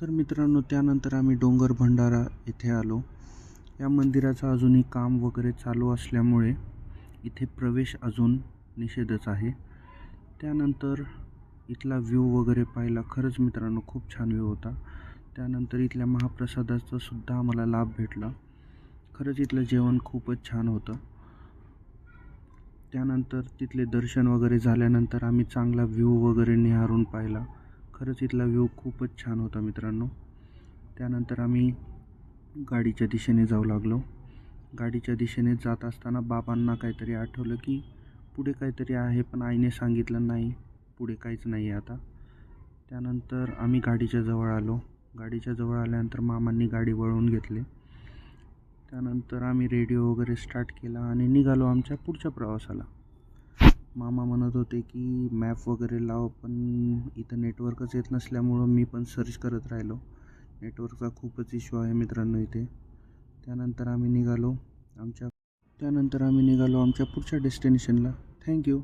तर मित्रांनो, त्यानंतर आम्ही डोंगर भंडारा येथे आलो. या मंदिराचं अजूनही काम वगैरे चालू असल्यामुळे इथे प्रवेश अजून निषेधच आहे. त्यानंतर इथला व्ह्यू वगैरे पाहिला. खरंच मित्रांनो, खूप छान व्ह्यू होता. त्यानंतर इथल्या महाप्रसादाचा सुद्धा आम्हाला लाभ भेटला. खरंच इथलं जेवण खूपच छान होतं. त्यानंतर तिथले दर्शन वगैरे झाल्यानंतर आम्ही चांगला व्ह्यू वगैरे निहारून पाहिला. खरंच इथला व्ह्यू खूपच छान होता मित्रांनो. त्यानंतर आम्ही गाडीच्या दिशेने जाऊ लागलो. गाडीच्या दिशेने जात असताना बाबांना काहीतरी आठवलं की पुढे काहीतरी आहे, पण आईने सांगितलं नाही, पुढे काहीच नाही आहे आता. त्यानंतर आम्ही गाडीच्या जवळ आलो. गाडीच्या जवळ आल्यानंतर मामांनी गाडी वळवून घेतली. त्यानंतर आम्ही रेडिओ वगैरे स्टार्ट केला आणि निघालो आमच्या पुढच्या प्रवासाला. मामा म्हणत होते की मॅप वगैरे लाव, पण इथं नेटवर्कच येत नसल्यामुळं मी पण सर्च करत राहिलो. नेटवर्कचा खूपच इश्यू आहे मित्रांनो इथे. त्यानंतर आम्ही निघालो आमच्या पुढच्या डेस्टिनेशनला. थँक्यू.